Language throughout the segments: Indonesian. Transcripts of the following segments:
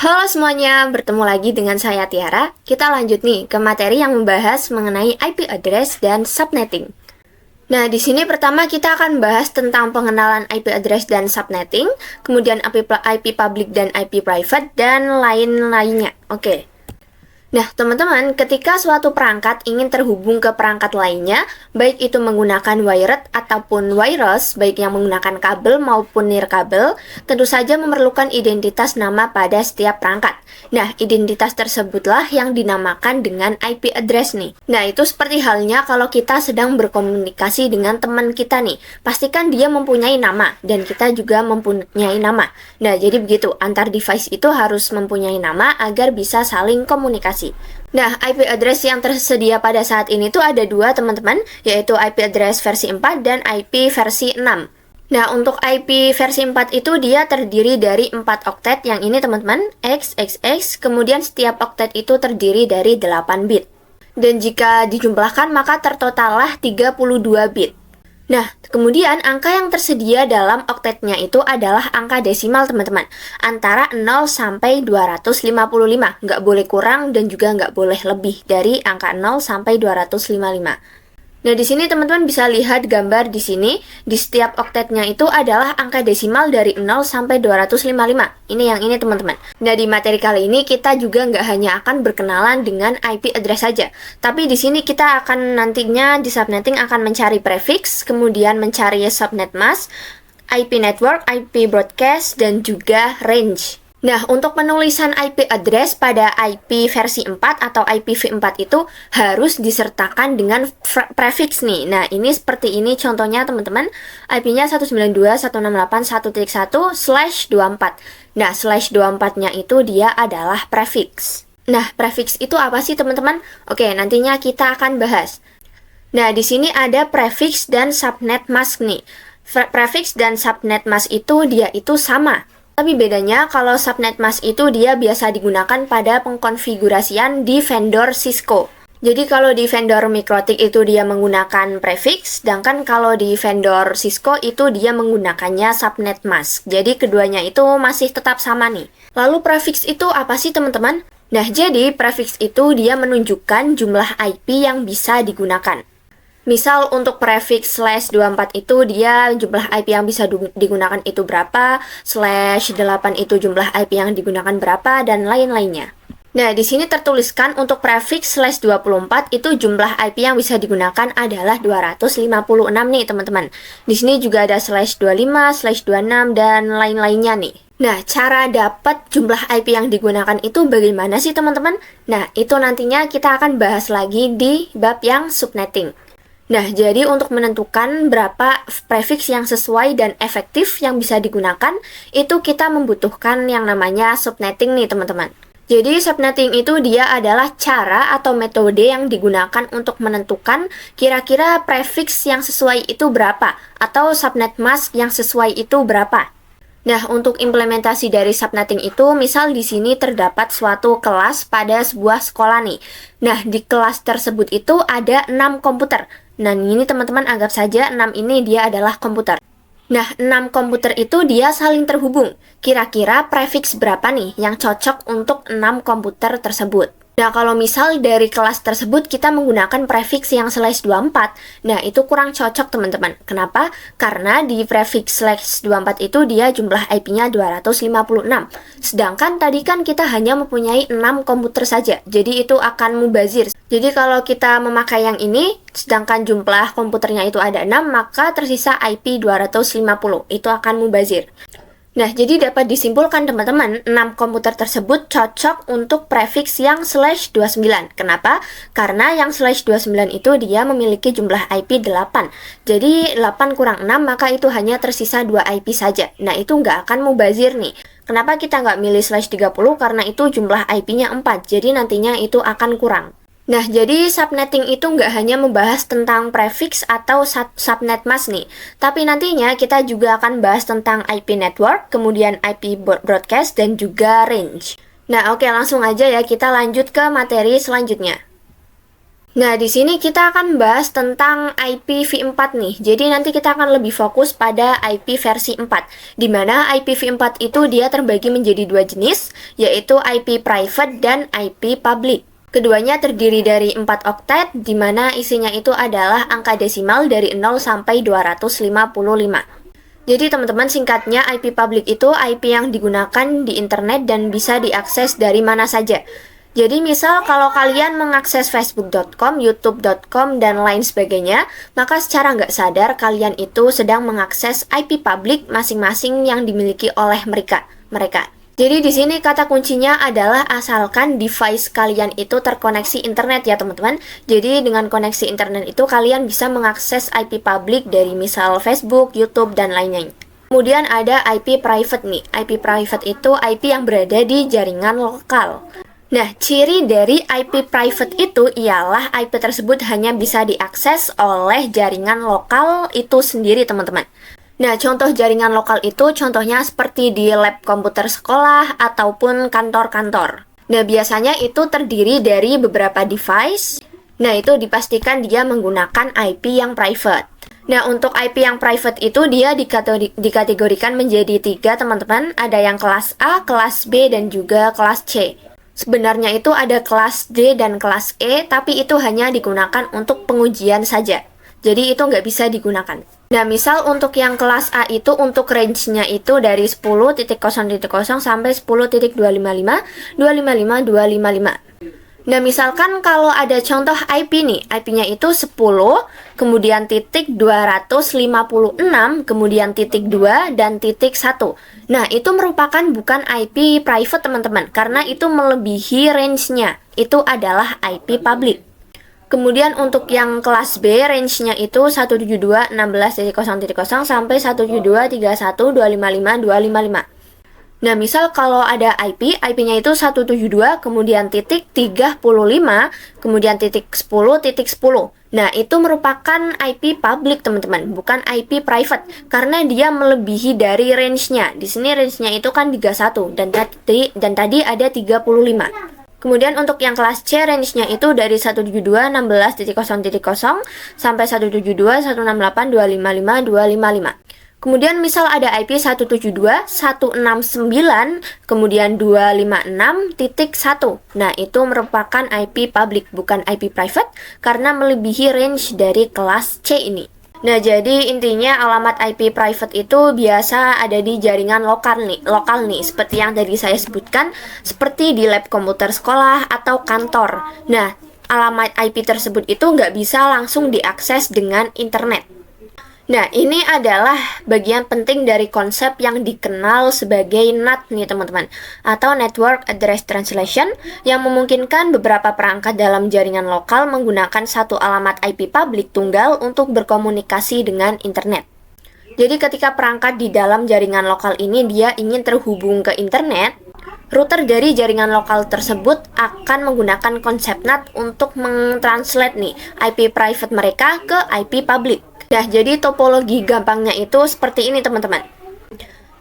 Halo semuanya, bertemu lagi dengan saya Tiara. Kita lanjut nih ke materi yang membahas mengenai IP address dan subnetting. Nah, di sini pertama kita akan bahas tentang pengenalan IP address dan subnetting, kemudian IP public dan IP private, dan lain-lainnya. Oke. Nah, teman-teman, ketika suatu perangkat ingin terhubung ke perangkat lainnya, baik itu menggunakan wired ataupun wireless, baik yang menggunakan kabel maupun nirkabel, tentu saja memerlukan identitas nama pada setiap perangkat. Nah, identitas tersebutlah yang dinamakan dengan IP address nih. Nah, itu seperti halnya kalau kita sedang berkomunikasi dengan teman kita nih. Pastikan dia mempunyai nama, dan kita juga mempunyai nama. Nah, jadi begitu, antar device itu harus mempunyai nama agar bisa saling komunikasi. Nah, IP address yang tersedia pada saat ini tuh ada dua teman-teman, yaitu IP address versi 4 dan IP versi 6. Nah, untuk IP versi 4 itu dia terdiri dari 4 oktet, yang ini teman-teman, XXX, kemudian setiap oktet itu terdiri dari 8 bit. Dan jika dijumlahkan maka tertotallah 32 bit. Nah, kemudian angka yang tersedia dalam oktetnya itu adalah angka desimal, teman-teman. Antara 0 sampai 255. Nggak boleh kurang dan juga nggak boleh lebih dari angka 0 sampai 255. Nah, di sini teman-teman bisa lihat gambar di sini. Di setiap oktetnya itu adalah angka desimal dari 0 sampai 255. Ini yang ini, teman-teman. Nah, di materi kali ini kita juga nggak hanya akan berkenalan dengan IP address saja. Tapi di sini kita akan nantinya di subnetting akan mencari prefix, kemudian mencari subnet mask, IP network, IP broadcast, dan juga range. Nah, untuk penulisan IP address pada IP versi 4 atau IPv4 itu harus disertakan dengan prefix nih. Nah, ini seperti ini contohnya, teman-teman. IP-nya 192.168.1.1/24. Nah, /24-nya itu dia adalah prefix. Nah, prefix itu apa sih, teman-teman? Oke, nantinya kita akan bahas. Nah, di sini ada prefix dan subnet mask nih. Prefix dan subnet mask itu dia itu sama. Tapi bedanya kalau subnet mask itu dia biasa digunakan pada pengkonfigurasian di vendor Cisco. Jadi kalau di vendor MikroTik itu dia menggunakan prefix, sedangkan kalau di vendor Cisco itu dia menggunakannya subnet mask. Jadi keduanya itu masih tetap sama nih. Lalu prefix itu apa sih, teman-teman? Nah, jadi prefix itu dia menunjukkan jumlah IP yang bisa digunakan. Misal untuk prefix /24 itu dia jumlah IP yang bisa digunakan itu berapa, /8 itu jumlah IP yang digunakan berapa, dan lain-lainnya. Nah, di sini tertuliskan untuk prefix /24 itu jumlah IP yang bisa digunakan adalah 256 nih, teman-teman. Di sini juga ada /25, /26, dan lain-lainnya nih. Nah, cara dapat jumlah IP yang digunakan itu bagaimana sih, teman-teman? Nah, itu nantinya kita akan bahas lagi di bab yang subnetting. Nah, jadi untuk menentukan berapa prefix yang sesuai dan efektif yang bisa digunakan, itu kita membutuhkan yang namanya subnetting nih, teman-teman. Jadi subnetting itu dia adalah cara atau metode yang digunakan untuk menentukan kira-kira prefix yang sesuai itu berapa, atau subnet mask yang sesuai itu berapa. Nah, untuk implementasi dari subnetting itu, misal di sini terdapat suatu kelas pada sebuah sekolah nih. Nah, di kelas tersebut itu ada 6 komputer. Nah, ini teman-teman anggap saja 6 ini dia adalah komputer. Nah, 6 komputer itu dia saling terhubung. Kira-kira prefix berapa nih yang cocok untuk 6 komputer tersebut? Nah, kalau misal dari kelas tersebut kita menggunakan prefix yang /24, nah itu kurang cocok, teman-teman. Kenapa? Karena di prefix /24 itu dia jumlah IP-nya 256. Sedangkan tadi kan kita hanya mempunyai 6 komputer saja, jadi itu akan mubazir. Jadi kalau kita memakai yang ini, sedangkan jumlah komputernya itu ada 6, maka tersisa IP 250. Itu akan mubazir. Nah, jadi dapat disimpulkan, teman-teman, 6 komputer tersebut cocok untuk prefix yang /29. Kenapa? Karena yang /29 itu dia memiliki jumlah IP 8. Jadi 8 kurang 6 maka itu hanya tersisa 2 IP saja. Nah, itu nggak akan mubazir nih. Kenapa kita nggak milih /30? Karena itu jumlah IP-nya 4. Jadi nantinya itu akan kurang. Nah, jadi subnetting itu nggak hanya membahas tentang prefix atau subnet mask nih, tapi nantinya kita juga akan bahas tentang IP network, kemudian IP broadcast, dan juga range. Nah, oke, langsung aja ya kita lanjut ke materi selanjutnya. Nah, di sini kita akan bahas tentang IPv4 nih. Jadi nanti kita akan lebih fokus pada IP versi 4, di mana IPv4 itu dia terbagi menjadi dua jenis, yaitu IP private dan IP public. Keduanya terdiri dari 4 oktet, di mana isinya itu adalah angka desimal dari 0 sampai 255. Jadi teman-teman, singkatnya IP public itu IP yang digunakan di internet dan bisa diakses dari mana saja. Jadi misal kalau kalian mengakses facebook.com, youtube.com, dan lain sebagainya, maka secara nggak sadar kalian itu sedang mengakses IP public masing-masing yang dimiliki oleh mereka. Jadi di sini kata kuncinya adalah asalkan device kalian itu terkoneksi internet ya teman-teman. Jadi dengan koneksi internet itu kalian bisa mengakses IP public dari misal Facebook, YouTube, dan lainnya. Kemudian ada IP private nih. IP private itu IP yang berada di jaringan lokal. Nah, ciri dari IP private itu ialah IP tersebut hanya bisa diakses oleh jaringan lokal itu sendiri, teman-teman. Nah, contoh jaringan lokal itu contohnya seperti di lab komputer sekolah ataupun kantor-kantor. Nah, biasanya itu terdiri dari beberapa device. Nah, itu dipastikan dia menggunakan IP yang private. Nah, untuk IP yang private itu dia dikategorikan menjadi 3, teman-teman. Ada yang kelas A, kelas B, dan juga kelas C. Sebenarnya itu ada kelas D dan kelas E, tapi itu hanya digunakan untuk pengujian saja. Jadi itu nggak bisa digunakan. Nah, misal untuk yang kelas A itu untuk range-nya itu dari 10.0.0 sampai 10.255, 255. Nah, misalkan kalau ada contoh IP nih, IP-nya itu 10, kemudian titik 256, kemudian titik 2, dan titik 1. Nah, itu merupakan bukan IP private, teman-teman, karena itu melebihi range-nya. Itu adalah IP public. Kemudian untuk yang kelas B, range-nya itu 172.16.0.0 sampai 172.31.255.255. Nah, misal kalau ada IP-nya itu 172, kemudian titik 35, kemudian titik 10. Nah, itu merupakan IP public, teman-teman, bukan IP private, karena dia melebihi dari range-nya. Di sini range-nya itu kan 31, dan tadi ada 35. Kemudian untuk yang kelas C, range-nya itu dari 172.16.0.0 sampai 172.168.255.255. Kemudian misal ada IP 172.169, kemudian 256.1. Nah, itu merupakan IP public, bukan IP private, karena melebihi range dari kelas C ini. Nah, jadi intinya alamat IP private itu biasa ada di jaringan lokal nih, seperti yang tadi saya sebutkan, seperti di lab komputer sekolah atau kantor. Nah, alamat IP tersebut itu nggak bisa langsung diakses dengan internet. Nah, ini adalah bagian penting dari konsep yang dikenal sebagai NAT nih teman-teman, atau Network Address Translation, yang memungkinkan beberapa perangkat dalam jaringan lokal menggunakan satu alamat IP publik tunggal untuk berkomunikasi dengan internet. Jadi ketika perangkat di dalam jaringan lokal ini dia ingin terhubung ke internet, router dari jaringan lokal tersebut akan menggunakan konsep NAT untuk mentranslate nih IP private mereka ke IP public. Nah, jadi topologi gampangnya itu seperti ini, teman-teman.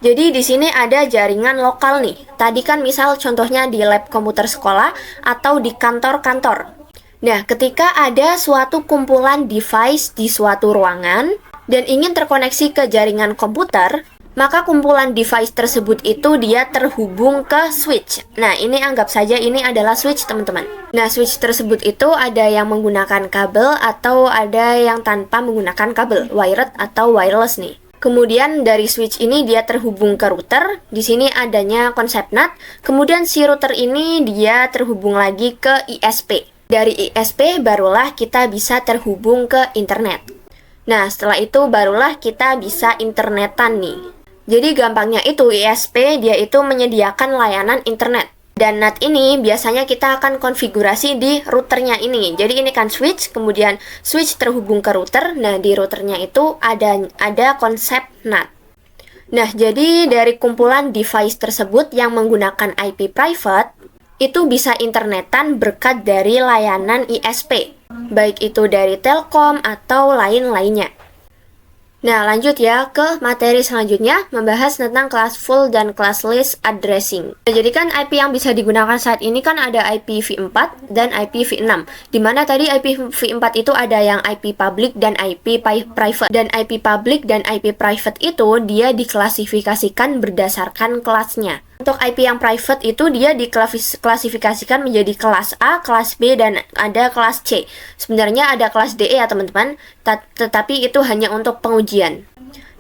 Jadi di sini ada jaringan lokal nih. Tadi kan misal contohnya di lab komputer sekolah atau di kantor-kantor. Nah, ketika ada suatu kumpulan device di suatu ruangan dan ingin terkoneksi ke jaringan komputer, maka kumpulan device tersebut itu dia terhubung ke switch. Nah, ini anggap saja ini adalah switch, teman-teman. Nah, switch tersebut itu ada yang menggunakan kabel atau ada yang tanpa menggunakan kabel, wired atau wireless nih. Kemudian dari switch ini dia terhubung ke router. Di sini adanya konsep NAT. Kemudian si router ini dia terhubung lagi ke ISP. Dari ISP barulah kita bisa terhubung ke internet. Nah, setelah itu barulah kita bisa internetan nih. Jadi gampangnya itu ISP dia itu menyediakan layanan internet. Dan NAT ini biasanya kita akan konfigurasi di routernya ini. Jadi ini kan switch, kemudian switch terhubung ke router. Nah, di routernya itu ada konsep NAT. Nah, jadi dari kumpulan device tersebut yang menggunakan IP private, itu bisa internetan berkat dari layanan ISP. Baik itu dari Telkom atau lain-lainnya. Nah, lanjut ya ke materi selanjutnya, membahas tentang classful dan classless addressing. Nah, jadi kan IP yang bisa digunakan saat ini kan ada IPv4 dan IPv6. Dimana tadi IPv4 itu ada yang IP public dan IP private. Dan IP public dan IP private itu dia diklasifikasikan berdasarkan kelasnya. Untuk IP yang private itu dia diklasifikasikan menjadi kelas A, kelas B, dan ada kelas C. Sebenarnya ada kelas DE ya teman-teman, tetapi itu hanya untuk pengujian.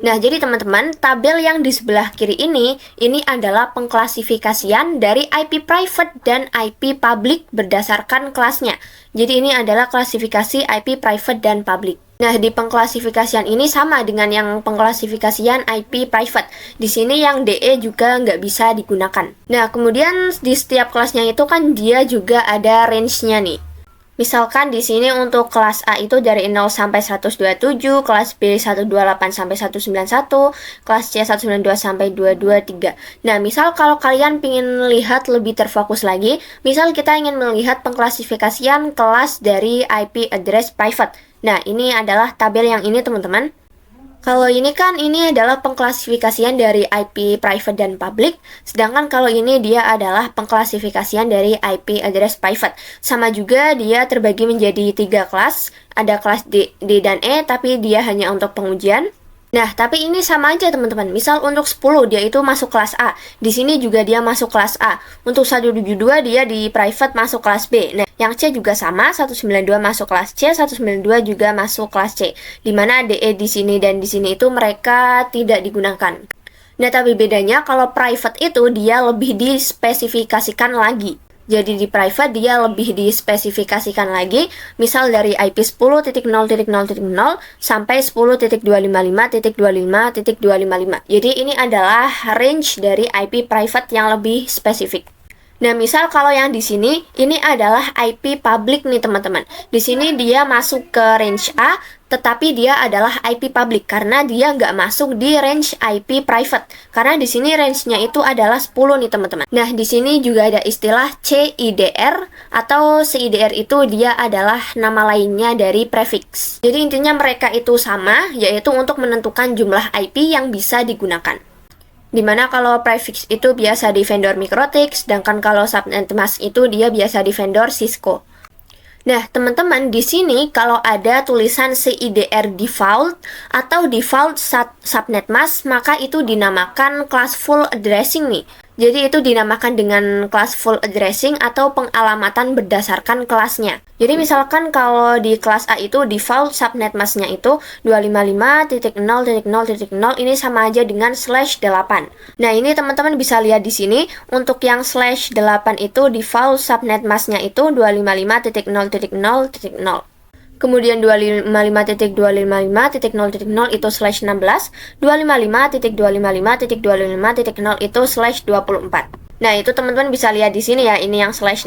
Nah, jadi teman-teman, tabel yang di sebelah kiri ini adalah pengklasifikasian dari IP private dan IP public berdasarkan kelasnya. Jadi ini adalah klasifikasi IP private dan public. Nah, di pengklasifikasian ini sama dengan yang pengklasifikasian IP private. Di sini yang DE juga nggak bisa digunakan. Nah, kemudian di setiap kelasnya itu kan dia juga ada range-nya nih. Misalkan di sini untuk kelas A itu dari 0 sampai 127, kelas B 128 sampai 191, kelas C 192 sampai 223. Nah, misal kalau kalian ingin lihat lebih terfokus lagi, misal kita ingin melihat pengklasifikasian kelas dari IP address private. Nah, ini adalah tabel yang ini teman-teman. Kalau ini kan ini adalah pengklasifikasian dari IP private dan public, sedangkan kalau ini dia adalah pengklasifikasian dari IP address private. Sama juga dia terbagi menjadi 3 kelas, ada kelas D dan E, tapi dia hanya untuk pengujian. Nah, tapi ini sama aja teman-teman. Misal untuk 10 dia itu masuk kelas A. Di sini juga dia masuk kelas A. Untuk 172 dia di private masuk kelas B. Nah, yang C juga sama, 192 masuk kelas C, 192 juga masuk kelas C. Dimana DE di sini dan di sini itu mereka tidak digunakan. Nah, tapi bedanya kalau private itu dia lebih dispesifikasikan lagi. Jadi di private dia lebih dispesifikasikan lagi, misal dari IP 10.0.0.0 sampai 10.255.25.255. Jadi ini adalah range dari IP private yang lebih spesifik. Nah, misal kalau yang di sini, ini adalah IP public nih teman-teman. Di sini dia masuk ke range A, tetapi dia adalah IP public karena dia nggak masuk di range IP private. Karena di sini range-nya itu adalah 10 nih teman-teman. Nah, di sini juga ada istilah CIDR atau CIDR itu dia adalah nama lainnya dari prefix. Jadi intinya mereka itu sama, yaitu untuk menentukan jumlah IP yang bisa digunakan. Dimana kalau prefix itu biasa di vendor MikroTik, sedangkan kalau subnet mask itu dia biasa di vendor Cisco. Nah, teman-teman, di sini kalau ada tulisan CIDR default atau default subnet mask, maka itu dinamakan classful addressing nih. Jadi itu dinamakan dengan classful addressing atau pengalamatan berdasarkan kelasnya. Jadi misalkan kalau di kelas A itu default subnet masknya itu 255.0.0.0 ini sama aja dengan /8. Nah, ini teman-teman bisa lihat di sini untuk yang /8 itu default subnet masknya itu 255.0.0.0. Kemudian 255.255.0.0 itu /16, 255.255.255.0 itu /24. Nah, itu teman-teman bisa lihat di sini ya, ini yang /16,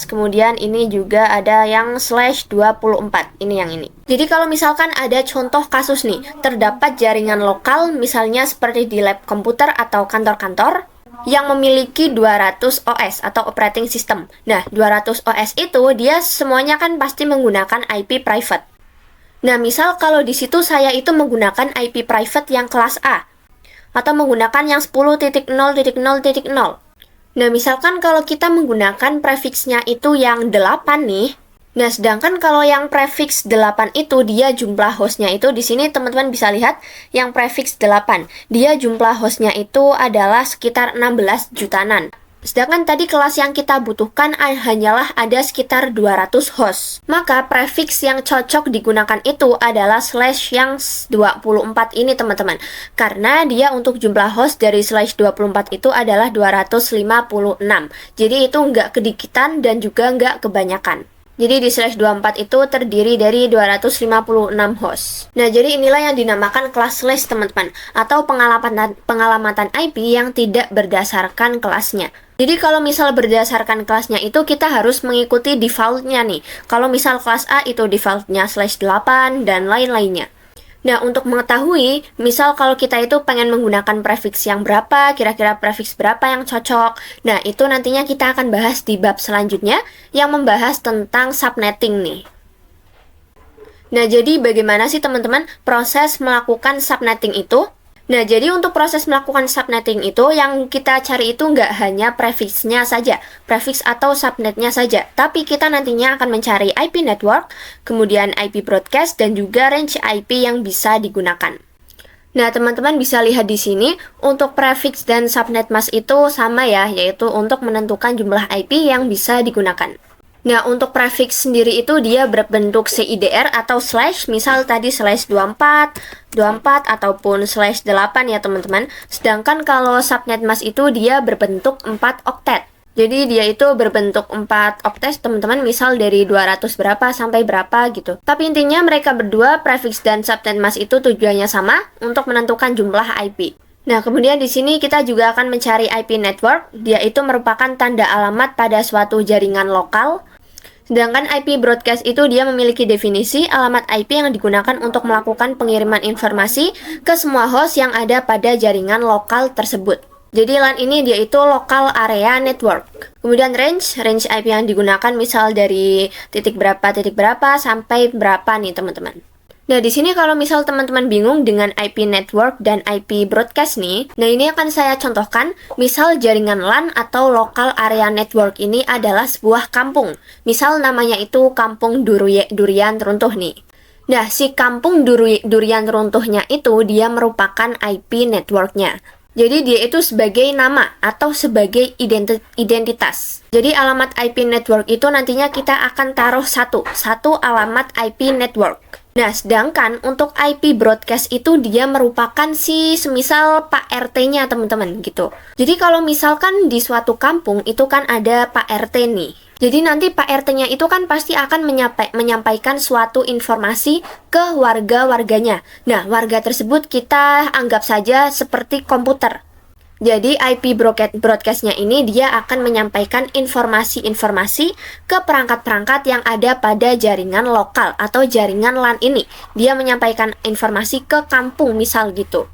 kemudian ini juga ada yang /24, ini yang ini. Jadi kalau misalkan ada contoh kasus nih, terdapat jaringan lokal misalnya seperti di lab komputer atau kantor-kantor yang memiliki 200 OS atau operating system. Nah, 200 OS itu dia semuanya kan pasti menggunakan IP private. Nah, misal kalau di situ saya itu menggunakan IP private yang kelas A atau menggunakan yang 10.0.0.0. Nah, misalkan kalau kita menggunakan prefixnya itu yang 8 nih. Nah, sedangkan kalau yang prefix 8 itu dia jumlah hostnya itu di sini teman-teman bisa lihat yang prefix 8. Dia jumlah hostnya itu adalah sekitar 16 jutaan. Sedangkan tadi kelas yang kita butuhkan hanyalah ada sekitar 200 host. Maka prefix yang cocok digunakan itu adalah / yang 24 ini teman-teman. Karena dia untuk jumlah host dari /24 itu adalah 256. Jadi itu nggak kedikitan dan juga nggak kebanyakan. Jadi di /24 itu terdiri dari 256 host. Nah, jadi inilah yang dinamakan classless teman-teman, atau pengalamatan IP yang tidak berdasarkan kelasnya. Jadi kalau misal berdasarkan kelasnya itu kita harus mengikuti defaultnya nih. Kalau misal kelas A itu defaultnya /8 dan lain-lainnya. Nah, untuk mengetahui, misal kalau kita itu pengen menggunakan prefix yang berapa, kira-kira prefix berapa yang cocok. Nah, itu nantinya kita akan bahas di bab selanjutnya yang membahas tentang subnetting nih. Nah, jadi bagaimana sih teman-teman proses melakukan subnetting itu? Nah, jadi untuk proses melakukan subnetting itu, yang kita cari itu nggak hanya prefix-nya saja, prefix atau subnetnya saja, tapi kita nantinya akan mencari IP network, kemudian IP broadcast, dan juga range IP yang bisa digunakan. Nah, teman-teman bisa lihat di sini, untuk prefix dan subnet mask itu sama ya, yaitu untuk menentukan jumlah IP yang bisa digunakan. Nah, untuk prefix sendiri itu dia berbentuk CIDR atau slash, misal tadi slash 24, 24 ataupun slash 8 ya teman-teman. Sedangkan kalau subnet mask itu dia berbentuk 4 oktet. Jadi dia itu berbentuk 4 oktet teman-teman, misal dari 200 berapa sampai berapa gitu. Tapi intinya mereka berdua, prefix dan subnet mask itu tujuannya sama untuk menentukan jumlah IP. Nah, kemudian di sini kita juga akan mencari IP network. Dia itu merupakan tanda alamat pada suatu jaringan lokal. Sedangkan IP broadcast itu dia memiliki definisi alamat IP yang digunakan untuk melakukan pengiriman informasi ke semua host yang ada pada jaringan lokal tersebut. Jadi LAN ini dia itu local area network. Kemudian range IP yang digunakan misal dari titik berapa sampai berapa nih teman-teman. Nah, di sini kalau misal teman-teman bingung dengan IP network dan IP broadcast nih, nah ini akan saya contohkan, misal jaringan LAN atau local area network ini adalah sebuah kampung. Misal namanya itu Kampung Durian Runtuh nih. Nah, si Kampung Durian Runtuhnya itu dia merupakan IP networknya. Jadi dia itu sebagai nama atau sebagai identitas. Jadi alamat IP network itu nantinya kita akan taruh satu alamat IP network. Nah, sedangkan untuk IP broadcast itu dia merupakan semisal Pak RT-nya teman-teman gitu. Jadi kalau misalkan di suatu kampung itu kan ada Pak RT nih. Jadi nanti Pak RT-nya itu kan pasti akan menyampaikan suatu informasi ke warga-warganya. Nah, warga tersebut kita anggap saja seperti komputer. Jadi IP broadcast-nya ini dia akan menyampaikan informasi-informasi ke perangkat-perangkat yang ada pada jaringan lokal atau jaringan LAN ini. Dia menyampaikan informasi ke kampung misal gitu.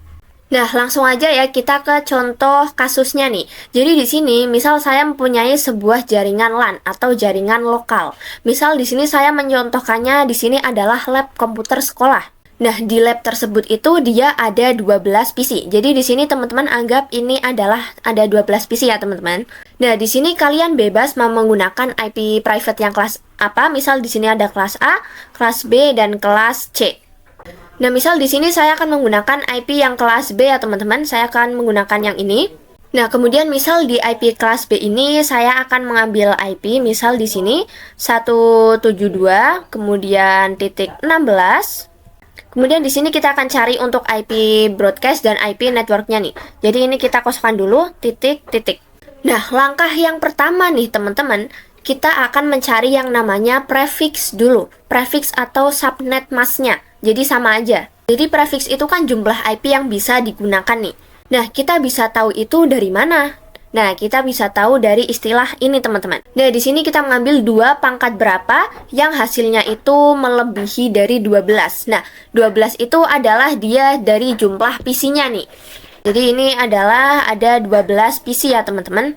Nah, langsung aja ya kita ke contoh kasusnya nih. Jadi di sini misal saya mempunyai sebuah jaringan LAN atau jaringan lokal. Misal di sini saya mencontohkannya di sini adalah lab komputer sekolah. Nah, di lab tersebut itu dia ada 12 PC. Jadi di sini teman-teman anggap ini adalah ada 12 PC ya, teman-teman. Nah, di sini kalian bebas mau menggunakan IP private yang kelas apa? Misal di sini ada kelas A, kelas B, dan kelas C. Nah, misal di sini saya akan menggunakan IP yang kelas B ya, teman-teman. Saya akan menggunakan yang ini. Nah, kemudian misal di IP kelas B ini saya akan mengambil IP misal di sini 172, kemudian titik 16. Kemudian di sini kita akan cari untuk IP broadcast dan IP networknya nih. Jadi ini kita kosongkan dulu, titik. Nah, langkah yang pertama nih teman-teman, kita akan mencari yang namanya prefix dulu. Prefix atau subnet masknya. Jadi sama aja. Jadi prefix itu kan jumlah IP yang bisa digunakan nih. Nah, kita bisa tahu itu dari mana? Nah, kita bisa tahu dari istilah ini teman-teman. Nah, di sini kita mengambil 2 pangkat berapa yang hasilnya itu melebihi dari 12. Nah, 12 itu adalah dia dari jumlah PC-nya nih. Jadi ini adalah ada 12 PC ya teman-teman.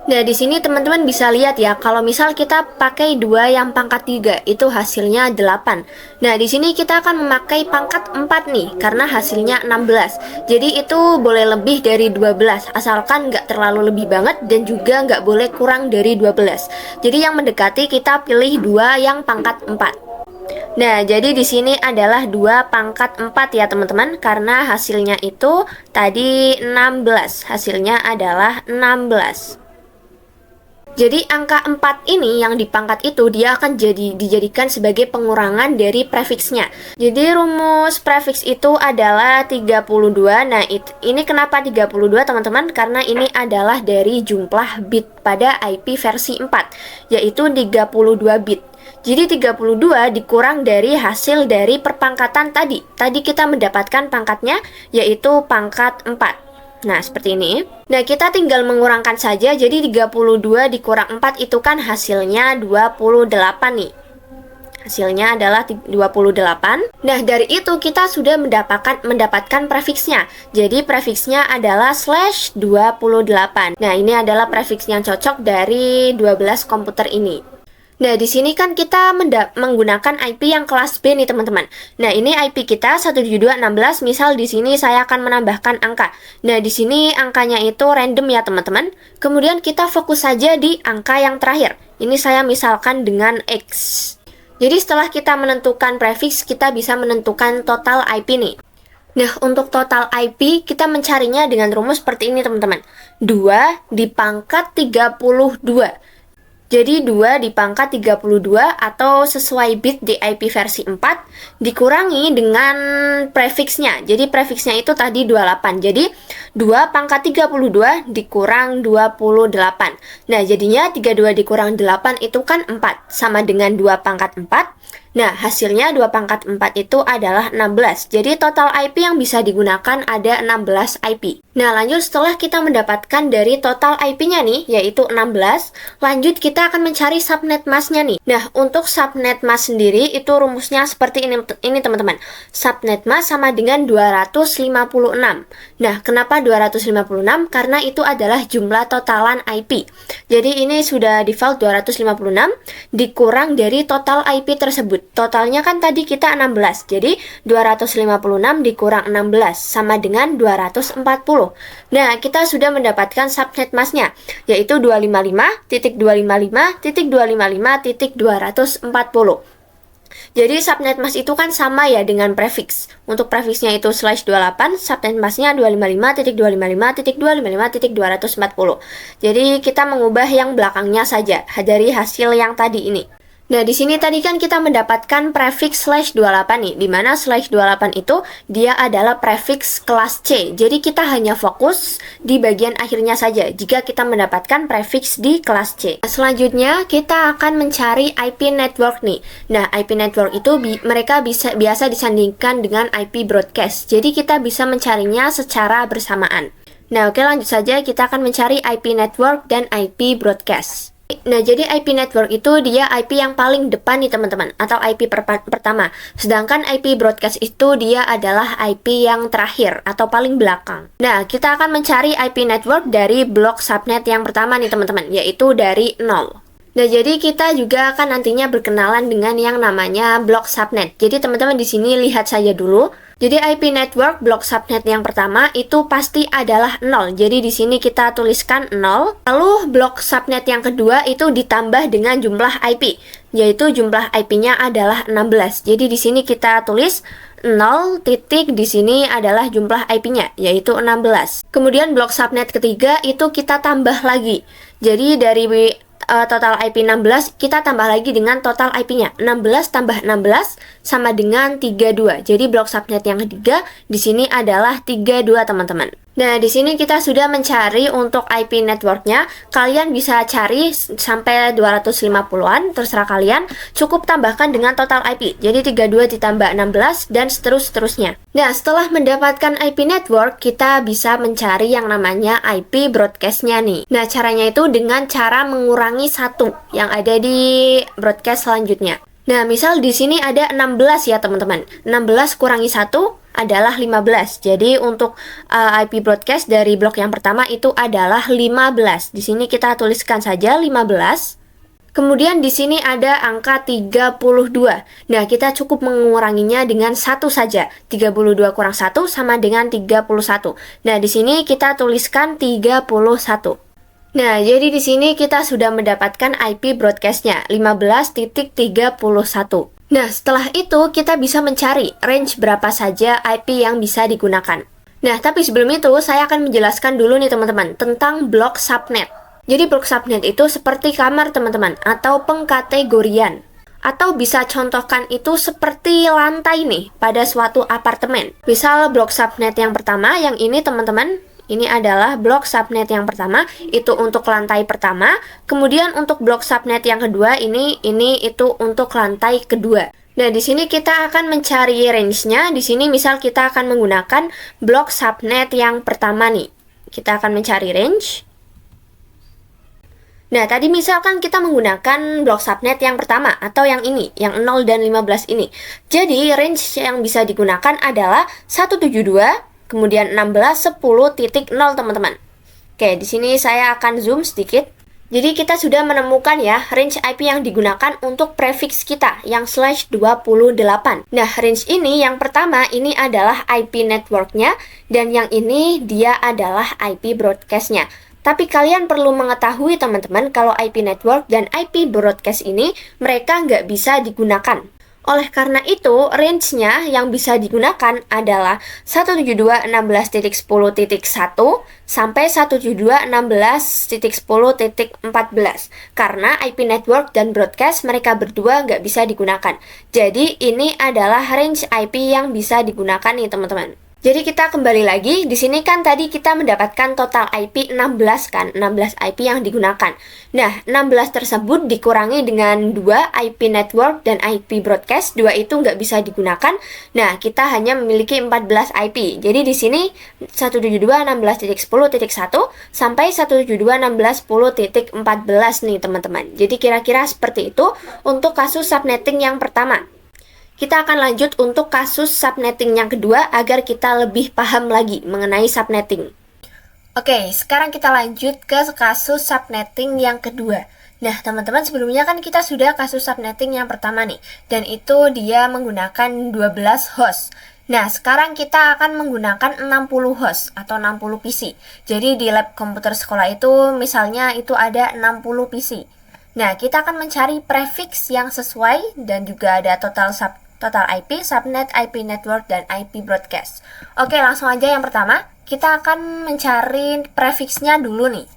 Nah, di sini teman-teman bisa lihat ya, kalau misal kita pakai 2 yang pangkat 3, itu hasilnya 8. Nah, di sini kita akan memakai pangkat 4 nih, karena hasilnya 16. Jadi itu boleh lebih dari 12, asalkan nggak terlalu lebih banget dan juga nggak boleh kurang dari 12. Jadi yang mendekati kita pilih 2 yang pangkat 4. Nah, jadi di sini adalah 2 pangkat 4 ya teman-teman, karena hasilnya itu tadi 16. Hasilnya adalah 16. Jadi angka 4 ini yang di pangkat itu dia akan dijadikan sebagai pengurangan dari prefixnya. Jadi rumus prefix itu adalah 32. Nah, ini kenapa 32 teman-teman? Karena ini adalah dari jumlah bit pada IP versi 4, yaitu 32 bit. Jadi 32 dikurang dari hasil dari perpangkatan tadi. Tadi kita mendapatkan pangkatnya yaitu pangkat 4. Nah, seperti ini. Nah, kita tinggal mengurangkan saja. Jadi 32 dikurang 4 itu kan hasilnya 28 nih. Hasilnya adalah 28. Nah, dari itu kita sudah mendapatkan prefixnya. Jadi prefixnya adalah /28. Nah, ini adalah prefix yang cocok dari 12 komputer ini. Nah, di sini kan kita menggunakan IP yang kelas B nih, teman-teman. Nah, ini IP kita 172.16, misal di sini saya akan menambahkan angka. Nah, di sini angkanya itu random ya, teman-teman. Kemudian kita fokus saja di angka yang terakhir. Ini saya misalkan dengan X. Jadi, setelah kita menentukan prefix, kita bisa menentukan total IP nih. Nah, untuk total IP, kita mencarinya dengan rumus seperti ini, teman-teman. 2 dipangkat 32. Jadi 2 dipangkat 32 atau sesuai bit di IP versi 4 dikurangi dengan prefiksnya. Jadi prefiksnya itu tadi 28. Jadi 2 pangkat 32 dikurang 28. Nah, jadinya 32 dikurang 8 itu kan 4. Sama dengan 2 pangkat 4. Nah, hasilnya 2 pangkat 4 itu adalah 16. Jadi total IP yang bisa digunakan ada 16 IP. Nah, lanjut setelah kita mendapatkan dari total IP-nya nih, yaitu 16, lanjut kita akan mencari subnet mask-nya nih. Nah, untuk subnet mask sendiri itu rumusnya seperti ini teman-teman. Subnet mask sama dengan 256. Nah, kenapa 256? Karena itu adalah jumlah totalan IP. Jadi ini sudah default 256 dikurang dari total IP tersebut. Totalnya kan tadi kita 16. Jadi 256 dikurang 16 sama dengan 240. Nah, kita sudah mendapatkan subnet mask-nya, yaitu 255.255.255.240. Jadi subnet mask itu kan sama ya dengan prefix. Untuk prefixnya itu /28, subnet masknya 255.255.255.240. Jadi kita mengubah yang belakangnya saja dari hasil yang tadi ini. Nah, di sini tadi kan kita mendapatkan prefix /28 nih, di mana /28 itu dia adalah prefix kelas C. Jadi kita hanya fokus di bagian akhirnya saja jika kita mendapatkan prefix di kelas C. Nah, selanjutnya kita akan mencari IP network nih. Nah, IP network itu mereka biasa disandingkan dengan IP broadcast. Jadi kita bisa mencarinya secara bersamaan. Nah, oke, lanjut saja, kita akan mencari IP network dan IP broadcast. Nah, jadi IP network itu dia IP yang paling depan nih teman-teman, atau IP pertama. Sedangkan IP broadcast itu dia adalah IP yang terakhir atau paling belakang. Nah, kita akan mencari IP network dari blok subnet yang pertama nih teman-teman, yaitu dari 0. Nah, jadi kita juga akan nantinya berkenalan dengan yang namanya blok subnet. Jadi teman-teman di sini lihat saja dulu. Jadi IP network blok subnet yang pertama itu pasti adalah 0. Jadi di sini kita tuliskan 0. Lalu blok subnet yang kedua itu ditambah dengan jumlah IP, yaitu jumlah IP-nya adalah 16. Jadi di sini kita tulis 0 titik di sini adalah jumlah IP-nya, yaitu 16. Kemudian blok subnet ketiga itu kita tambah lagi. Jadi dari total IP 16 kita tambah lagi dengan total IP-nya. 16 tambah 16 sama dengan 32. Jadi blok subnet yang ketiga di sini adalah 32 teman-teman. Nah, di sini kita sudah mencari untuk IP networknya. Kalian bisa cari sampai 250-an, terserah kalian. Cukup tambahkan dengan total IP. Jadi 32 ditambah 16 dan seterusnya. Nah, setelah mendapatkan IP network, kita bisa mencari yang namanya IP broadcast-nya nih. Nah, caranya itu dengan cara mengurangi 1 yang ada di broadcast selanjutnya. Nah, misal di sini ada 16 ya teman-teman. 16 kurangi 1 adalah 15. Jadi untuk IP broadcast dari blok yang pertama itu adalah 15. Di sini kita tuliskan saja 15. Kemudian di sini ada angka 32. Nah, kita cukup menguranginya dengan 1 saja. 32 kurang 1 sama dengan 31. Nah, di sini kita tuliskan 31. Nah, jadi di sini kita sudah mendapatkan IP broadcast-nya 15.31. Nah, setelah itu kita bisa mencari range berapa saja IP yang bisa digunakan. Nah, tapi sebelum itu saya akan menjelaskan dulu nih teman-teman tentang blok subnet. Jadi blok subnet itu seperti kamar teman-teman atau pengkategorian. Atau bisa contohkan itu seperti lantai nih pada suatu apartemen. Misal blok subnet yang pertama, yang ini teman-teman, ini adalah blok subnet yang pertama, itu untuk lantai pertama. Kemudian untuk blok subnet yang kedua, ini itu untuk lantai kedua. Nah, di sini kita akan mencari range-nya. Di sini misal kita akan menggunakan blok subnet yang pertama nih. Kita akan mencari range. Nah, tadi misalkan kita menggunakan blok subnet yang pertama atau yang ini, yang 0 dan 15 ini. Jadi, range yang bisa digunakan adalah 172 kemudian 16, 10.0 teman-teman. Oke, di sini saya akan zoom sedikit. Jadi kita sudah menemukan ya range IP yang digunakan untuk prefix kita yang /28. Nah, range ini yang pertama ini adalah IP networknya dan yang ini dia adalah IP broadcast-nya. Tapi kalian perlu mengetahui teman-teman kalau IP network dan IP broadcast ini mereka nggak bisa digunakan. Oleh karena itu, range-nya yang bisa digunakan adalah 172.16.10.1 sampai 172.16.10.14 karena IP network dan broadcast mereka berdua nggak bisa digunakan. Jadi ini adalah range IP yang bisa digunakan nih teman-teman. Jadi kita kembali lagi, di sini kan tadi kita mendapatkan total IP 16 kan, 16 IP yang digunakan. Nah, 16 tersebut dikurangi dengan 2 IP network dan IP broadcast, 2 itu nggak bisa digunakan. Nah, kita hanya memiliki 14 IP. Jadi di sini 172.16.10.1 sampai 172.16.10.14 nih teman-teman. Jadi kira-kira seperti itu untuk kasus subnetting yang pertama. Kita akan lanjut untuk kasus subnetting yang kedua agar kita lebih paham lagi mengenai subnetting. Oke, sekarang kita lanjut ke kasus subnetting yang kedua. Nah, teman-teman sebelumnya kan kita sudah kasus subnetting yang pertama nih, dan itu dia menggunakan 12 host. Nah, sekarang kita akan menggunakan 60 host atau 60 PC. Jadi di lab komputer sekolah itu misalnya itu ada 60 PC. Nah, kita akan mencari prefix yang sesuai dan juga ada total IP, subnet, IP network, dan IP broadcast. Oke, langsung aja yang pertama, kita akan mencari prefixnya dulu nih.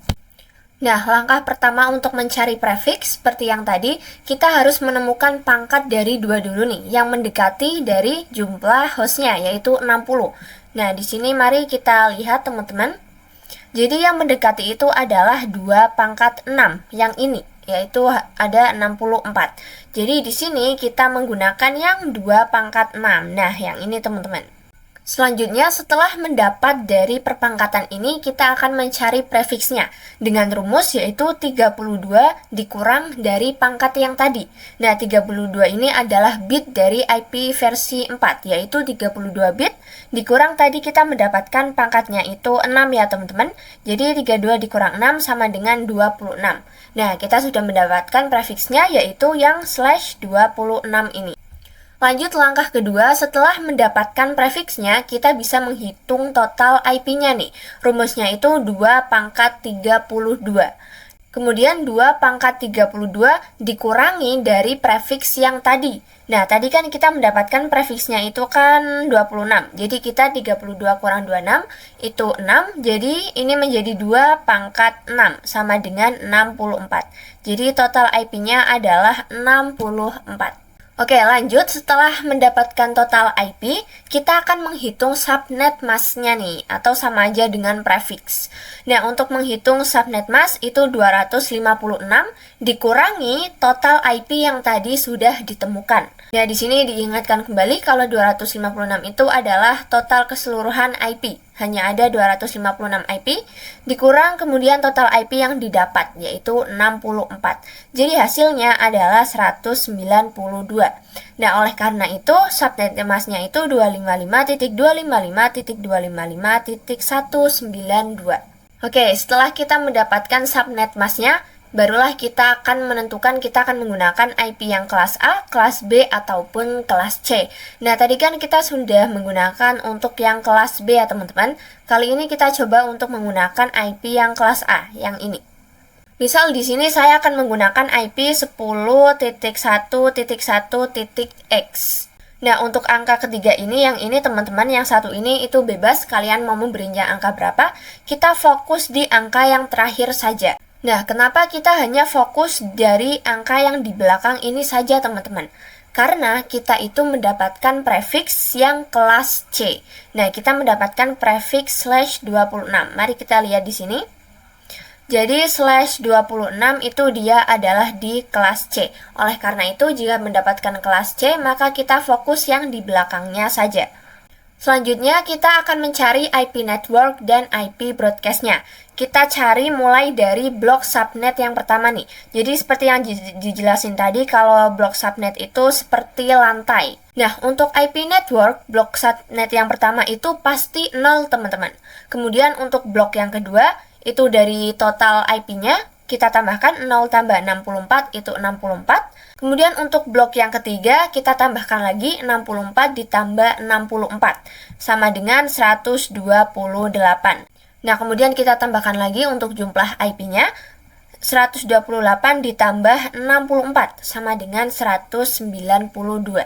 Nah, langkah pertama untuk mencari prefix, seperti yang tadi, kita harus menemukan pangkat dari 2 dulu nih, yang mendekati dari jumlah hostnya, yaitu 60. Nah, di sini mari kita lihat teman-teman. Jadi yang mendekati itu adalah 2 pangkat 6, yang ini, yaitu ada 64. Jadi di sini kita menggunakan yang 2 pangkat 6. Nah, yang ini teman-teman. Selanjutnya, setelah mendapat dari perpangkatan ini, kita akan mencari prefixnya dengan rumus yaitu 32 dikurang dari pangkat yang tadi. Nah, 32 ini adalah bit dari IP versi 4, yaitu 32 bit dikurang tadi kita mendapatkan pangkatnya itu 6 ya teman-teman. Jadi 32 dikurang 6 sama dengan 26. Nah, kita sudah mendapatkan prefixnya yaitu yang /26 ini. Lanjut langkah kedua, setelah mendapatkan prefixnya, kita bisa menghitung total IP-nya nih. Rumusnya itu 2 pangkat 32. Kemudian 2 pangkat 32 dikurangi dari prefix yang tadi. Nah, tadi kan kita mendapatkan prefixnya itu kan 26. Jadi kita 32 kurang 26 itu 6. Jadi ini menjadi 2 pangkat 6 sama dengan 64. Jadi total IP-nya adalah 64. Oke, lanjut. Setelah mendapatkan total IP, kita akan menghitung subnet mask-nya nih, atau sama aja dengan prefix. Nah, untuk menghitung subnet mask itu 256 dikurangi total IP yang tadi sudah ditemukan. Nah, di sini diingatkan kembali kalau 256 itu adalah total keseluruhan IP. Hanya ada 256 IP, dikurang kemudian total IP yang didapat, yaitu 64. Jadi hasilnya adalah 192. Nah, oleh karena itu, subnet mask-nya itu 255.255.255.192. Oke, setelah kita mendapatkan subnet mask-nya, barulah kita akan menentukan kita akan menggunakan IP yang kelas A, kelas B, ataupun kelas C. Nah, tadi kan kita sudah menggunakan untuk yang kelas B ya teman-teman. Kali ini kita coba untuk menggunakan IP yang kelas A, yang ini. Misal di sini saya akan menggunakan IP 10.1.1.x. Nah, untuk angka ketiga ini, yang ini teman-teman, yang satu ini itu bebas, kalian mau memberinya angka berapa. Kita fokus di angka yang terakhir saja. Nah, kenapa kita hanya fokus dari angka yang di belakang ini saja, teman-teman? Karena kita itu mendapatkan prefix yang kelas C. Nah, kita mendapatkan prefix /26. Mari kita lihat di sini. Jadi /26 itu dia adalah di kelas C. Oleh karena itu, jika mendapatkan kelas C, maka kita fokus yang di belakangnya saja. Selanjutnya, kita akan mencari IP network dan IP broadcast-nya. Kita cari mulai dari blok subnet yang pertama nih. Jadi seperti yang dijelasin tadi, kalau blok subnet itu seperti lantai. Nah, untuk IP network, blok subnet yang pertama itu pasti 0, teman-teman. Kemudian untuk blok yang kedua, itu dari total IP-nya, kita tambahkan 0 tambah 64 itu 64. Kemudian untuk blok yang ketiga, kita tambahkan lagi 64 ditambah 64, sama dengan 128. Nah, kemudian kita tambahkan lagi untuk jumlah IP-nya, 128 ditambah 64, sama dengan 192.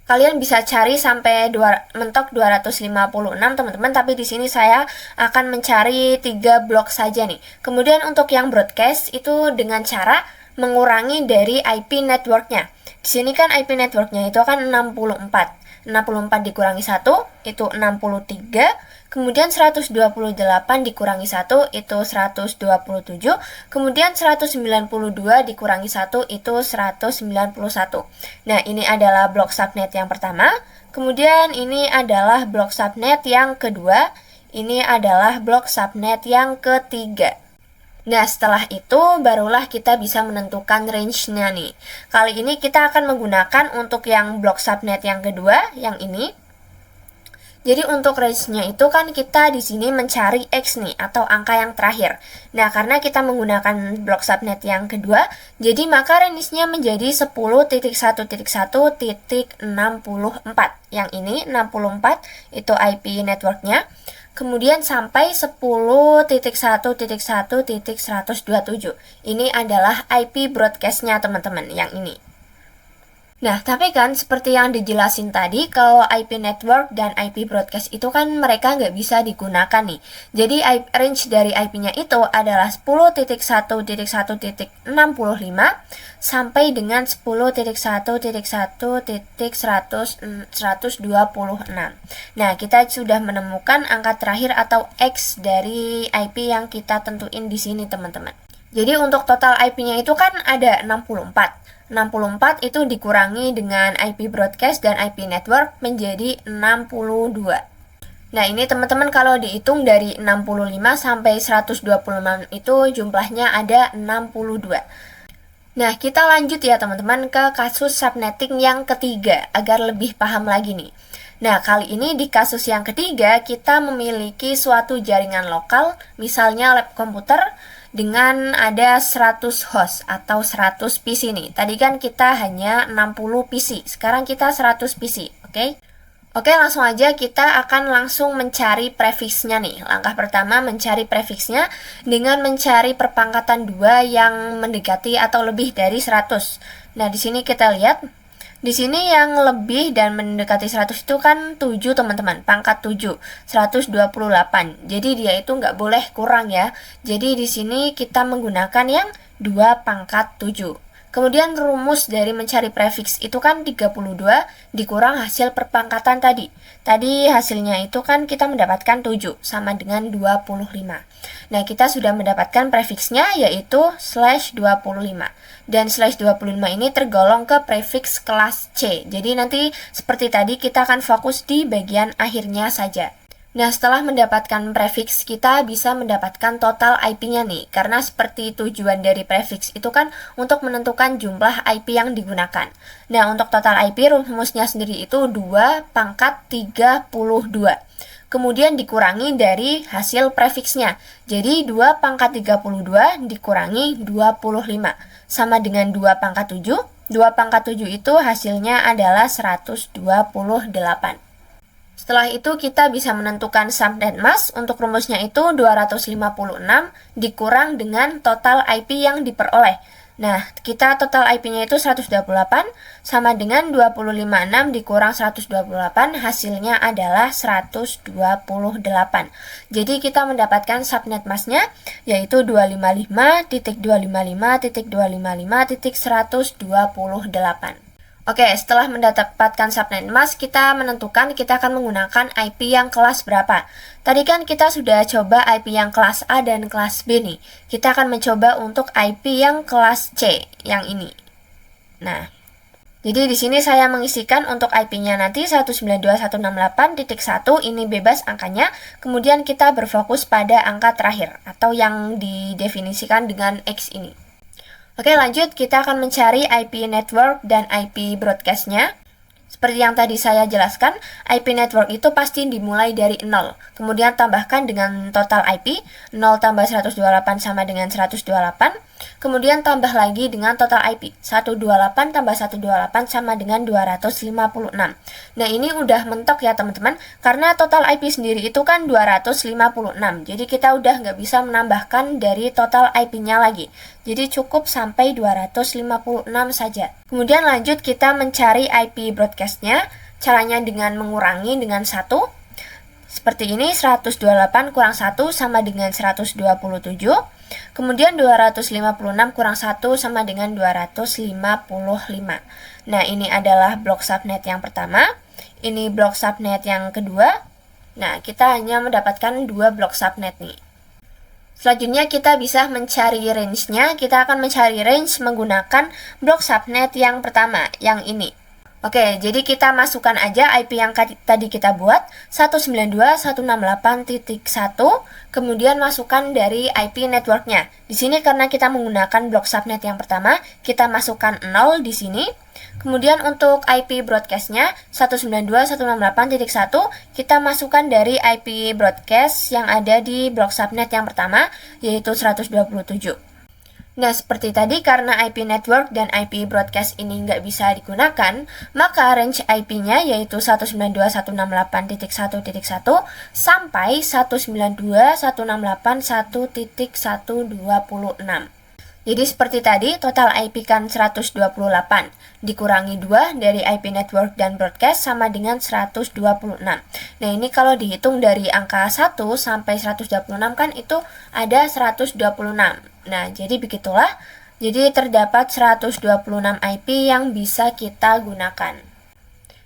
Kalian bisa cari sampai mentok 256 teman-teman, tapi di sini saya akan mencari 3 blok saja nih. Kemudian untuk yang broadcast itu dengan cara mengurangi dari IP networknya. Di sini kan IP networknya itu kan 64. 64 dikurangi 1 itu 63. Kemudian 128 dikurangi 1 itu 127. Kemudian 192 dikurangi 1 itu 191. Nah, ini adalah blok subnet yang pertama. Kemudian ini adalah blok subnet yang kedua. Ini adalah blok subnet yang ketiga. Nah, setelah itu barulah kita bisa menentukan range-nya nih. Kali ini kita akan menggunakan untuk yang blok subnet yang kedua, yang ini. Jadi untuk range-nya itu kan kita di sini mencari X nih, atau angka yang terakhir. Nah, karena kita menggunakan blok subnet yang kedua, jadi maka range-nya menjadi 10.1.1.64. Yang ini 64 itu IP network-nya. Kemudian sampai 10.1.1.127. Ini adalah IP broadcast-nya teman-teman, yang ini. Nah, tapi kan seperti yang dijelasin tadi, kalau IP network dan IP broadcast itu kan mereka nggak bisa digunakan nih. Jadi range dari IP-nya itu adalah 10.1.1.65 sampai dengan 10.1.1.126. Nah, kita sudah menemukan angka terakhir atau X dari IP yang kita tentuin di sini, teman-teman. Jadi untuk total IP-nya itu kan ada 64. 64 itu dikurangi dengan IP broadcast dan IP network menjadi 62. Nah, ini teman-teman kalau dihitung dari 65 sampai 126 itu jumlahnya ada 62. Nah, kita lanjut ya teman-teman ke kasus subnetting yang ketiga agar lebih paham lagi nih. Nah, kali ini di kasus yang ketiga kita memiliki suatu jaringan lokal, misalnya lab komputer, dengan ada 100 host atau 100 PC nih. Tadi kan kita hanya 60 PC, sekarang kita 100 PC, oke? Oke, langsung aja kita akan langsung mencari prefixnya nih. Langkah pertama mencari prefixnya dengan mencari perpangkatan 2 yang mendekati atau lebih dari 100. Nah, di sini kita lihat. Di sini yang lebih dan mendekati 100 itu kan 7 teman-teman, pangkat 7, 128. Jadi dia itu nggak boleh kurang ya. Jadi di sini kita menggunakan yang 2 pangkat 7. Kemudian rumus dari mencari prefix itu kan 32 dikurang hasil perpangkatan tadi. Tadi hasilnya itu kan kita mendapatkan 7 sama dengan 25. Nah, kita sudah mendapatkan prefixnya yaitu /25. Dan /25 ini tergolong ke prefix kelas C. Jadi nanti seperti tadi kita akan fokus di bagian akhirnya saja. Nah, setelah mendapatkan prefix, kita bisa mendapatkan total IP-nya nih. Karena seperti tujuan dari prefix itu kan untuk menentukan jumlah IP yang digunakan. Nah, untuk total IP rumusnya sendiri itu 2 pangkat 32. Kemudian dikurangi dari hasil prefixnya. Jadi 2 pangkat 32 dikurangi 25. Sama dengan 2 pangkat 7. 2 pangkat 7 itu hasilnya adalah 128. Setelah itu kita bisa menentukan subnet mask. Untuk rumusnya itu 256 dikurang dengan total IP yang diperoleh. Nah, kita total IP-nya itu 128 sama dengan 256 dikurang 128 hasilnya adalah 128. Jadi kita mendapatkan subnet masknya yaitu 255.255.255.128. Oke, setelah mendapatkan subnet mask, kita menentukan kita akan menggunakan IP yang kelas berapa. Tadi kan kita sudah coba IP yang kelas A dan kelas B nih. Kita akan mencoba untuk IP yang kelas C, yang ini. Nah, jadi di sini saya mengisikan untuk IP-nya nanti 192.168.1, ini bebas angkanya. Kemudian kita berfokus pada angka terakhir, atau yang didefinisikan dengan X ini. Oke, lanjut kita akan mencari IP network dan IP broadcast-nya. Seperti yang tadi saya jelaskan, IP network itu pasti dimulai dari 0. Kemudian tambahkan dengan total IP, 0 tambah 128 sama dengan 128. kemudian tambah lagi dengan total IP. 128 tambah 128 sama dengan 256. Nah, ini udah mentok ya teman-teman, karena total IP sendiri itu kan 256. Jadi kita udah nggak bisa menambahkan dari total IP-nya lagi. Jadi cukup sampai 256 saja. Kemudian lanjut kita mencari IP broadcast-nya. Caranya dengan mengurangi dengan 1. Seperti ini, 128 kurang 1 sama dengan 127. Kemudian 256 kurang 1 sama dengan 255. Nah, ini adalah blok subnet yang pertama. Ini blok subnet yang kedua. Nah, kita hanya mendapatkan 2 blok subnet nih. Selanjutnya kita bisa mencari range-nya. Kita akan mencari range menggunakan blok subnet yang pertama, yang ini. Oke, jadi kita masukkan aja IP yang tadi kita buat, 192.168.1, kemudian masukkan dari IP networknya. Di sini karena kita menggunakan blok subnet yang pertama, kita masukkan 0 di sini. Kemudian untuk IP broadcast-nya 192.168.1, kita masukkan dari IP broadcast yang ada di blok subnet yang pertama, yaitu 127. Nah, seperti tadi, karena IP network dan IP broadcast ini nggak bisa digunakan, maka range IP-nya yaitu 192.168.1.1 sampai 192.168.1.126. Jadi seperti tadi, total IP kan 128, dikurangi 2 dari IP network dan broadcast sama dengan 126. Nah, ini kalau dihitung dari angka 1 sampai 126 kan itu ada 126. Nah, jadi begitulah. Jadi terdapat 126 IP yang bisa kita gunakan.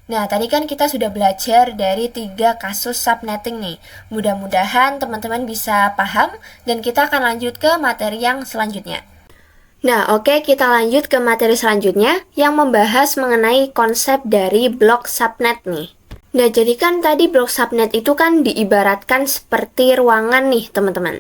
Nah, tadi kan kita sudah belajar dari 3 kasus subnetting nih. Mudah-mudahan teman-teman bisa paham dan kita akan lanjut ke materi yang selanjutnya. Nah, oke, kita lanjut ke materi selanjutnya yang membahas mengenai konsep dari blok subnet nih. Nah, jadi kan tadi blok subnet itu kan diibaratkan seperti ruangan nih, teman-teman.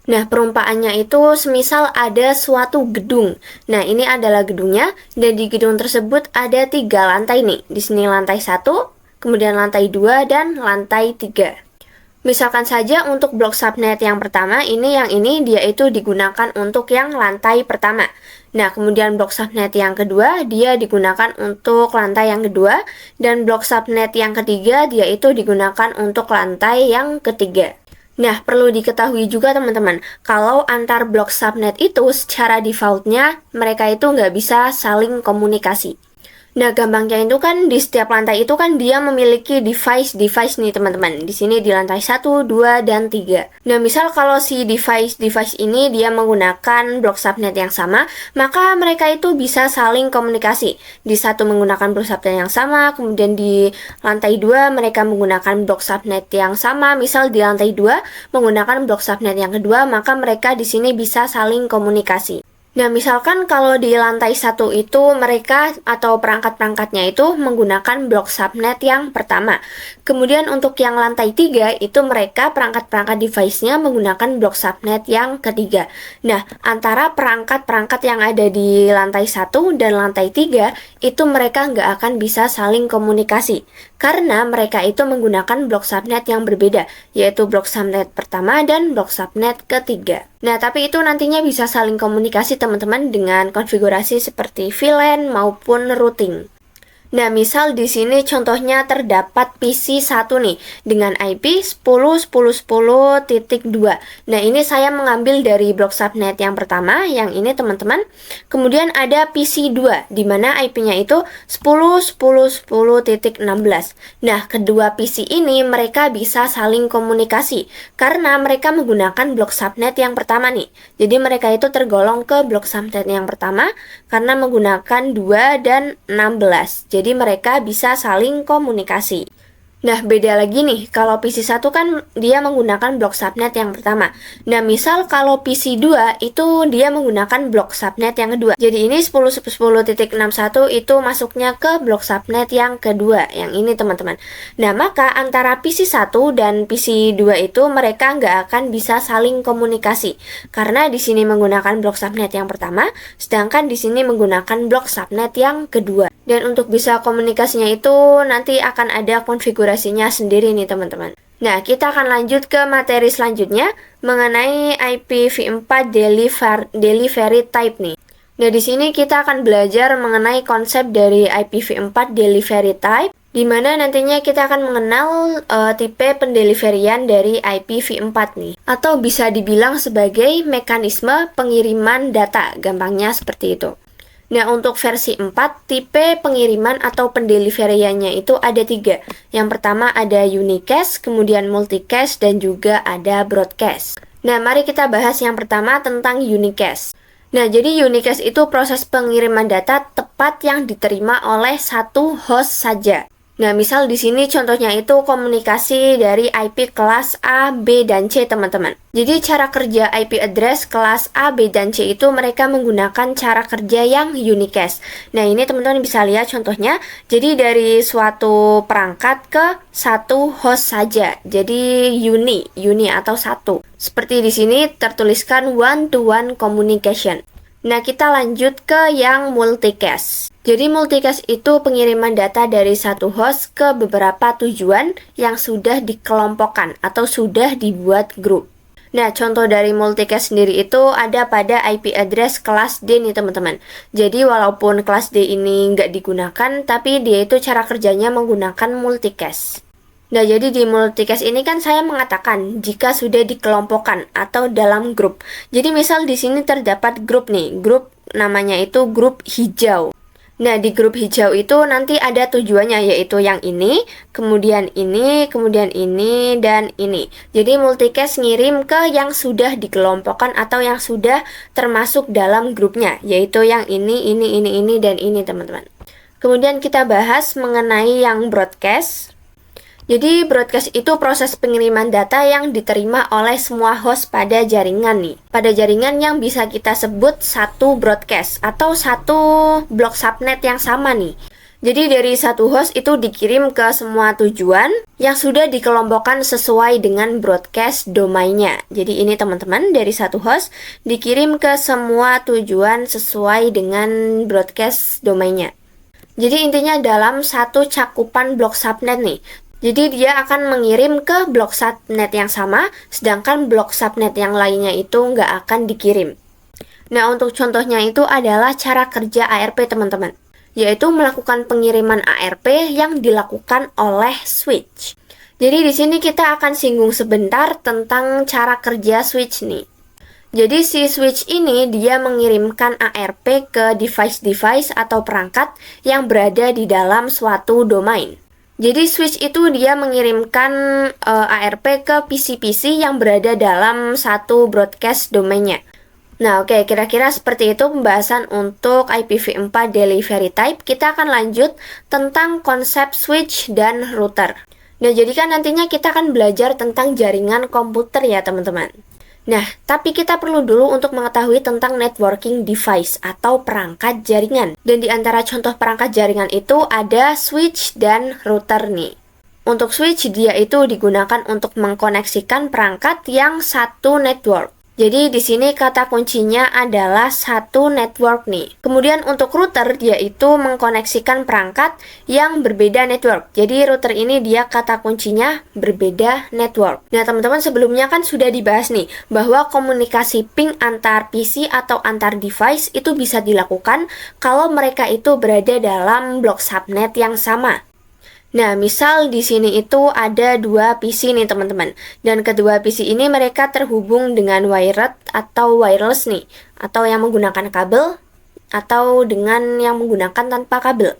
Nah, perumpamannya itu semisal ada suatu gedung. Nah, ini adalah gedungnya, dan di gedung tersebut ada 3 lantai nih. Di sini lantai 1, kemudian lantai 2, dan lantai 3. Misalkan saja untuk blok subnet yang pertama, yang ini dia itu digunakan untuk yang lantai pertama. Nah, kemudian blok subnet yang kedua, dia digunakan untuk lantai yang kedua, dan blok subnet yang ketiga, dia itu digunakan untuk lantai yang ketiga. Nah, perlu diketahui juga teman-teman, kalau antar blok subnet itu secara defaultnya mereka itu nggak bisa saling komunikasi. Nah, gampangnya itu kan di setiap lantai itu kan dia memiliki device nih teman-teman. Di sini di lantai 1, 2, dan 3. Nah, misal kalau si device ini dia menggunakan blok subnet yang sama, maka mereka itu bisa saling komunikasi. Di satu menggunakan blok subnet yang sama, kemudian di lantai 2 mereka menggunakan blok subnet yang sama. Misal di lantai 2 menggunakan blok subnet yang kedua, maka mereka di sini bisa saling komunikasi. Nah, misalkan kalau di lantai 1 itu mereka atau perangkat-perangkatnya itu menggunakan blok subnet yang pertama. Kemudian untuk yang lantai 3 itu mereka perangkat-perangkat device-nya menggunakan blok subnet yang ketiga. Nah, antara perangkat-perangkat yang ada di lantai 1 dan lantai 3 itu mereka nggak akan bisa saling komunikasi. Karena mereka itu menggunakan blok subnet yang berbeda, yaitu blok subnet pertama dan blok subnet ketiga. Nah, tapi itu nantinya bisa saling komunikasi teman-teman dengan konfigurasi seperti VLAN maupun routing. Nah, misal di sini contohnya terdapat PC 1 nih dengan IP 10.10.10.2. Nah, ini saya mengambil dari blok subnet yang pertama, yang ini teman-teman. Kemudian ada PC 2 di mana IP-nya itu 10.10.10.16. Nah, kedua PC ini mereka bisa saling komunikasi karena mereka menggunakan blok subnet yang pertama nih. Jadi mereka itu tergolong ke blok subnet yang pertama karena menggunakan 2 dan 16. Jadi mereka bisa saling komunikasi. Nah, beda lagi nih, kalau PC 1 kan dia menggunakan blok subnet yang pertama. Nah, misal kalau PC 2 itu dia menggunakan blok subnet yang kedua. Jadi ini 10.10.61 itu masuknya ke blok subnet yang kedua, yang ini teman-teman. Nah, maka antara PC 1 dan PC 2 itu mereka nggak akan bisa saling komunikasi. Karena di sini menggunakan blok subnet yang pertama, sedangkan di sini menggunakan blok subnet yang kedua. Dan untuk bisa komunikasinya itu nanti akan ada konfigurasinya sendiri nih teman-teman. Nah, kita akan lanjut ke materi selanjutnya mengenai IPv4 delivery type nih. Nah, di sini kita akan belajar mengenai konsep dari IPv4 delivery type, di mana nantinya kita akan mengenal tipe pendeliverian dari IPv4 nih. Atau bisa dibilang sebagai mekanisme pengiriman data, gampangnya seperti itu. Nah, untuk versi 4, tipe pengiriman atau pendeliveriannya itu ada 3. Yang pertama ada unicast, kemudian multicast, dan juga ada broadcast. Nah, mari kita bahas yang pertama tentang unicast. Nah, jadi unicast itu proses pengiriman data tepat yang diterima oleh satu host saja. Nah, misal di sini contohnya itu komunikasi dari IP kelas A, B, dan C, teman-teman. Jadi cara kerja IP address kelas A, B, dan C itu mereka menggunakan cara kerja yang unicast. Nah, ini teman-teman bisa lihat contohnya. Jadi dari suatu perangkat ke satu host saja. Jadi uni atau satu. Seperti di sini tertuliskan one-to-one communication. Nah, kita lanjut ke yang multicast. Jadi multicast itu pengiriman data dari satu host ke beberapa tujuan yang sudah dikelompokkan atau sudah dibuat grup. Nah, contoh dari multicast sendiri itu ada pada IP address kelas D nih teman-teman. Jadi walaupun kelas D ini nggak digunakan, tapi dia itu cara kerjanya menggunakan multicast. Nah, jadi di multicast ini kan saya mengatakan jika sudah dikelompokkan atau dalam grup. Jadi misal di sini terdapat grup nih, grup namanya itu grup hijau. Nah, di grup hijau itu nanti ada tujuannya, yaitu yang ini, kemudian ini, dan ini. Jadi multicast ngirim ke yang sudah dikelompokkan atau yang sudah termasuk dalam grupnya, yaitu yang ini, dan ini, teman-teman. Kemudian kita bahas mengenai yang broadcast. Jadi broadcast itu proses pengiriman data yang diterima oleh semua host pada jaringan nih. Pada jaringan yang bisa kita sebut satu broadcast atau satu blok subnet yang sama nih. Jadi dari satu host itu dikirim ke semua tujuan yang sudah dikelompokkan sesuai dengan broadcast domainnya. Jadi ini teman-teman dari satu host dikirim ke semua tujuan sesuai dengan broadcast domainnya. Jadi intinya dalam satu cakupan blok subnet nih. Jadi dia akan mengirim ke blok subnet yang sama, sedangkan blok subnet yang lainnya itu nggak akan dikirim. Nah, untuk contohnya itu adalah cara kerja ARP teman-teman, yaitu melakukan pengiriman ARP yang dilakukan oleh switch. Jadi di sini kita akan singgung sebentar tentang cara kerja switch nih. Jadi si switch ini dia mengirimkan ARP ke device-device atau perangkat yang berada di dalam suatu domain. Jadi switch itu dia mengirimkan ARP ke PC-PC yang berada dalam satu broadcast domainnya. Nah, oke, kira-kira seperti itu pembahasan untuk IPv4 delivery type. Kita akan lanjut tentang konsep switch dan router. Nah, jadi kan nantinya kita akan belajar tentang jaringan komputer ya, teman-teman. Nah, tapi kita perlu dulu untuk mengetahui tentang networking device atau perangkat jaringan. Dan di antara contoh perangkat jaringan itu ada switch dan router nih. Untuk switch dia itu digunakan untuk mengkoneksikan perangkat yang satu network. Jadi di sini kata kuncinya adalah satu network nih. Kemudian untuk router dia itu mengkoneksikan perangkat yang berbeda network. Jadi router ini dia kata kuncinya berbeda network. Nah teman-teman sebelumnya kan sudah dibahas nih bahwa komunikasi ping antar PC atau antar device itu bisa dilakukan kalau mereka itu berada dalam blok subnet yang sama. Nah, misal di sini itu ada dua PC nih teman-teman. Dan kedua PC ini mereka terhubung dengan wired atau wireless nih. Atau yang menggunakan kabel, atau dengan yang menggunakan tanpa kabel.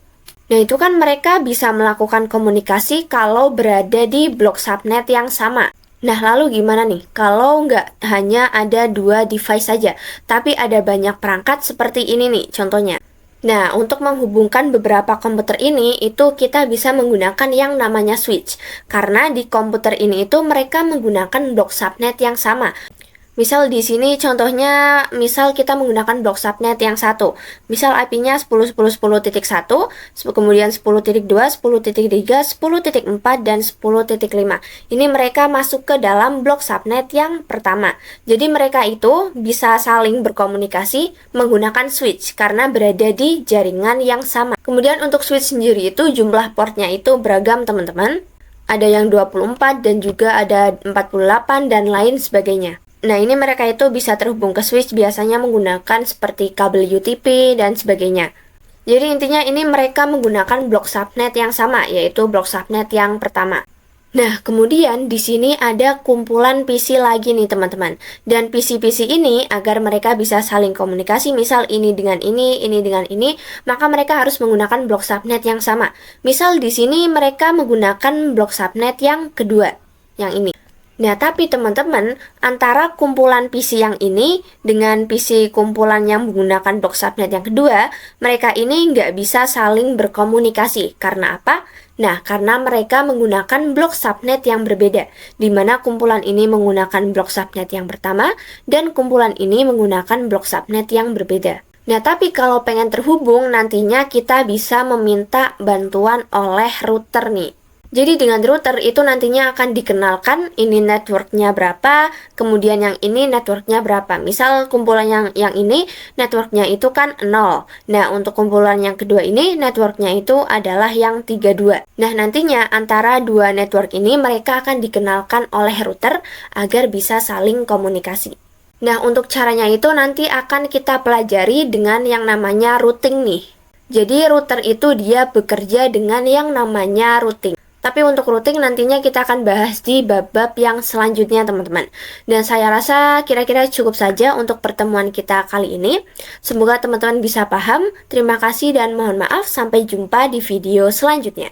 Nah, itu kan mereka bisa melakukan komunikasi kalau berada di blok subnet yang sama. Nah, lalu gimana nih? Kalau nggak hanya ada dua device saja, tapi ada banyak perangkat seperti ini nih contohnya. Nah, untuk menghubungkan beberapa komputer ini, itu kita bisa menggunakan yang namanya switch. Karena di komputer ini itu mereka menggunakan blok subnet yang sama. Misal di sini contohnya, misal kita menggunakan blok subnet yang satu. Misal IP-nya 10.10.10.1, kemudian 10.2, 10.3, 10.4, dan 10.5. Ini mereka masuk ke dalam blok subnet yang pertama. Jadi mereka itu bisa saling berkomunikasi menggunakan switch karena berada di jaringan yang sama. Kemudian untuk switch sendiri itu jumlah portnya itu beragam teman-teman. ada yang 24 dan juga ada 48 dan lain sebagainya. Nah, ini mereka itu bisa terhubung ke switch biasanya menggunakan seperti kabel UTP dan sebagainya. Jadi intinya ini mereka menggunakan blok subnet yang sama, yaitu blok subnet yang pertama. Nah, kemudian di sini ada kumpulan PC lagi nih teman-teman. Dan PC-PC ini agar mereka bisa saling komunikasi, misal ini dengan ini dengan ini, maka mereka harus menggunakan blok subnet yang sama. Misal di sini mereka menggunakan blok subnet yang kedua, yang ini. Nah, tapi teman-teman, antara kumpulan PC yang ini dengan PC kumpulan yang menggunakan blok subnet yang kedua, mereka ini nggak bisa saling berkomunikasi. Karena apa? Nah, karena mereka menggunakan blok subnet yang berbeda, di mana kumpulan ini menggunakan blok subnet yang pertama, dan kumpulan ini menggunakan blok subnet yang berbeda. Nah, tapi kalau pengen terhubung, nantinya kita bisa meminta bantuan oleh router nih. Jadi dengan router itu nantinya akan dikenalkan ini networknya berapa, kemudian yang ini networknya berapa. Misal kumpulan yang ini networknya itu kan 0. Nah, untuk kumpulan yang kedua ini networknya itu adalah yang 32. Nah, nantinya antara dua network ini mereka akan dikenalkan oleh router agar bisa saling komunikasi. Nah, untuk caranya itu nanti akan kita pelajari dengan yang namanya routing nih. Jadi router itu dia bekerja dengan yang namanya routing. Tapi untuk routing nantinya kita akan bahas di bab-bab yang selanjutnya teman-teman. Dan saya rasa kira-kira cukup saja untuk pertemuan kita kali ini. Semoga teman-teman bisa paham. Terima kasih dan mohon maaf. Sampai jumpa di video selanjutnya.